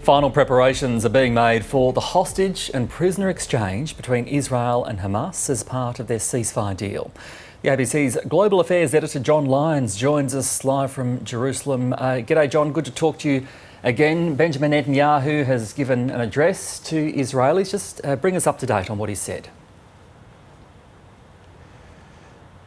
Final preparations are being made for the hostage and prisoner exchange between Israel and Hamas as part of their ceasefire deal. The ABC's Global Affairs editor John Lyons joins us live from Jerusalem. G'day John, good to talk to you again. Benjamin Netanyahu has given an address to Israelis. Just bring us up to date on what he said.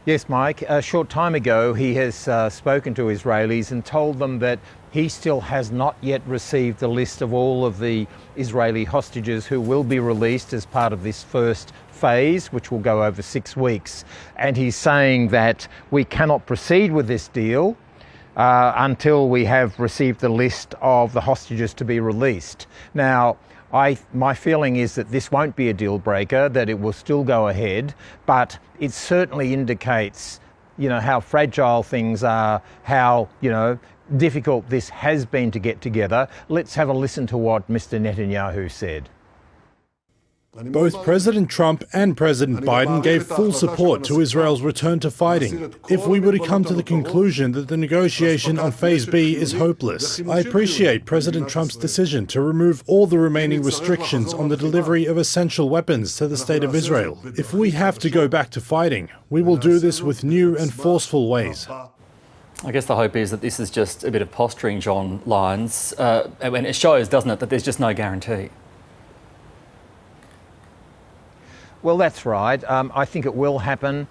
Yes, Mike. A short time ago, he has spoken to Israelis and told them that he still has not yet received the list of all of the Israeli hostages who will be released as part of this first phase, which will go over 6 weeks. And he's saying that we cannot proceed with this deal until we have received the list of the hostages to be released. Now, my feeling is that this won't be a deal breaker, that it will still go ahead, but it certainly indicates, how fragile things are, how, difficult this has been to get together. Let's have a listen to what Mr. Netanyahu said. Both President Trump and President Biden gave full support to Israel's return to fighting. If we were to come to the conclusion that the negotiation on Phase B is hopeless, I appreciate President Trump's decision to remove all the remaining restrictions on the delivery of essential weapons to the State of Israel. If we have to go back to fighting, we will do this with new and forceful ways. I guess the hope is that this is just a bit of posturing, John Lyons, and it shows, doesn't it, that there's just no guarantee. Well, that's right. I think it will happen.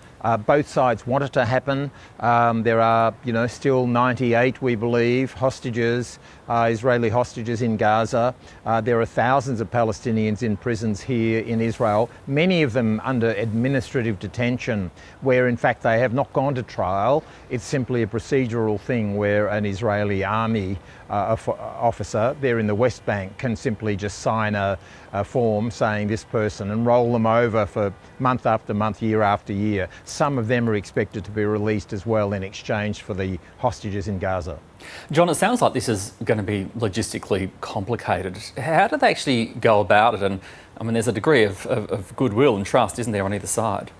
Both sides want it to happen. There are, still 98, we believe, hostages, Israeli hostages in Gaza. There are thousands of Palestinians in prisons here in Israel, many of them under administrative detention, where in fact they have not gone to trial. It's simply a procedural thing where an Israeli army officer there in the West Bank can simply just sign a form saying this person and roll them over for month after month, year after year. Some of them are expected to be released as well in exchange for the hostages in Gaza. John, it sounds like this is going to be logistically complicated. How do they actually go about it? And I mean, there's a degree of goodwill and trust, isn't there, on either side?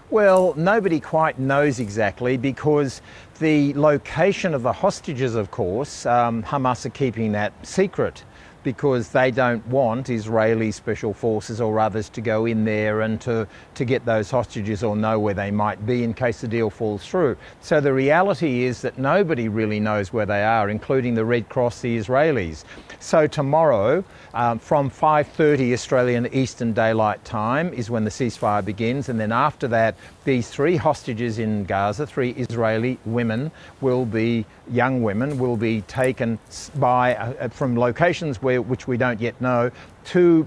Well, nobody quite knows exactly because the location of the hostages, of course, Hamas are keeping that secret because they don't want Israeli special forces or others to go in there and to get those hostages or know where they might be in case the deal falls through. So the reality is that nobody really knows where they are, including the Red Cross, the Israelis. So tomorrow, from 5:30 Australian Eastern Daylight Time is when the ceasefire begins, and then after that, these 3 hostages in Gaza, 3 Israeli women, young women, will be taken from locations which we don't yet know,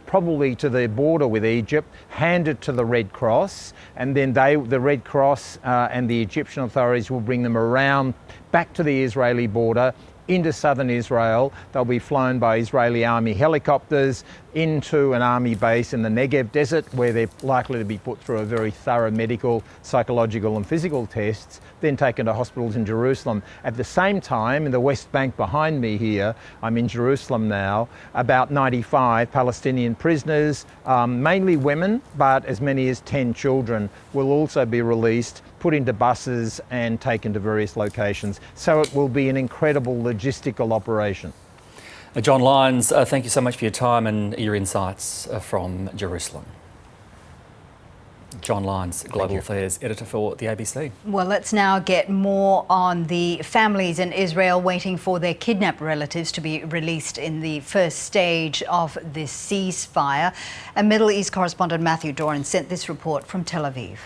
probably to the border with Egypt, handed to the Red Cross, and then the Red Cross and the Egyptian authorities will bring them around back to the Israeli border into southern Israel. They'll be flown by Israeli army helicopters into an army base in the Negev desert where they're likely to be put through a very thorough medical, psychological and physical tests, then taken to hospitals in Jerusalem. At the same time, in the West Bank behind me here, I'm in Jerusalem now, about 95 Palestinian prisoners, mainly women, but as many as 10 children will also be released, put into buses and taken to various locations. So it will be an incredible logistical operation. John Lyons, thank you so much for your time and your insights from Jerusalem. John Lyons, Global Affairs editor for the ABC. Well, let's now get more on the families in Israel waiting for their kidnapped relatives to be released in the first stage of this ceasefire. And Middle East correspondent Matthew Doran sent this report from Tel Aviv.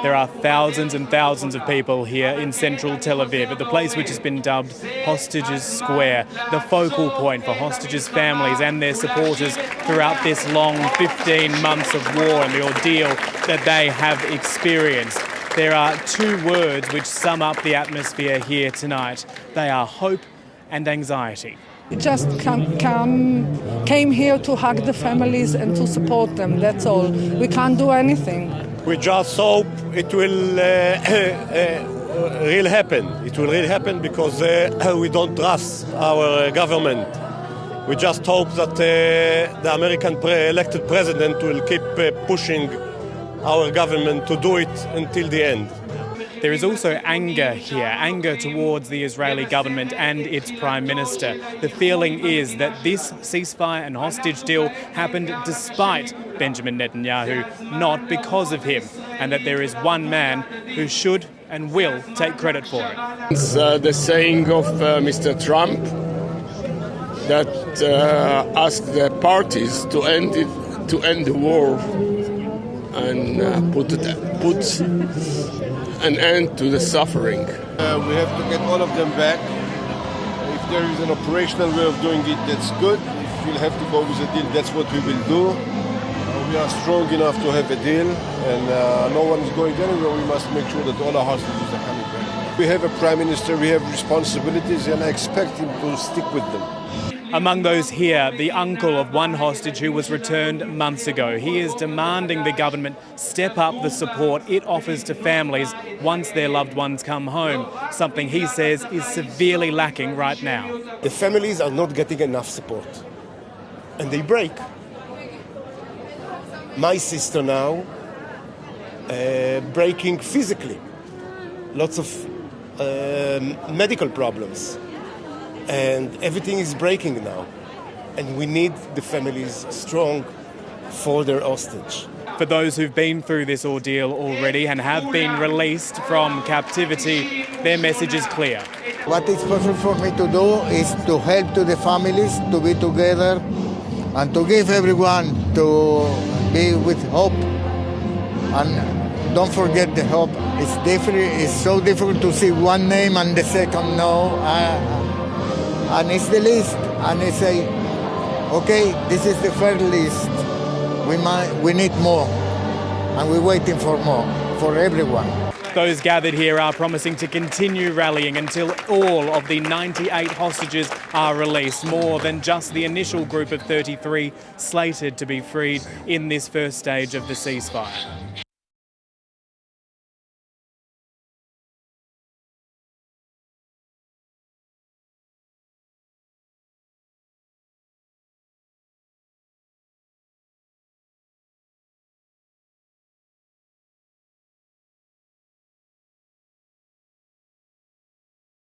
There are thousands and thousands of people here in central Tel Aviv at the place which has been dubbed Hostages Square, the focal point for hostages' families and their supporters throughout this long 15 months of war and the ordeal that they have experienced. There are 2 words which sum up the atmosphere here tonight. They are hope and anxiety. We just came here to hug the families and to support them, that's all. We can't do anything. We just hope it will really happen. It will really happen because we don't trust our government. We just hope that the American elected president will keep pushing our government to do it until the end. There is also anger here, anger towards the Israeli government and its Prime Minister. The feeling is that this ceasefire and hostage deal happened despite Benjamin Netanyahu, not because of him, and that there is one man who should and will take credit for it. It's the saying of Mr. Trump that asked the parties to end the war and put an end to the suffering. We have to get all of them back. If there is an operational way of doing it, that's good. If we'll have to go with a deal, that's what we will do. We are strong enough to have a deal, and no one is going anywhere. We must make sure that all our hostages are coming back. We have a Prime Minister, we have responsibilities, and I expect him to stick with them. Among those here, the uncle of one hostage who was returned months ago. He is demanding the government step up the support it offers to families once their loved ones come home, something he says is severely lacking right now. The families are not getting enough support, and they break. My sister now, breaking physically, lots of medical problems. And everything is breaking now. And we need the families strong for their hostage. For those who've been through this ordeal already and have been released from captivity, their message is clear. What is possible for me to do is to help to the families to be together and to give everyone to be with hope. And don't forget the hope. It's different. It's so difficult to see one name and the second no. And it's the list, and they say, okay, this is the first list. We need more, and we're waiting for more, for everyone. Those gathered here are promising to continue rallying until all of the 98 hostages are released, more than just the initial group of 33 slated to be freed in this first stage of the ceasefire.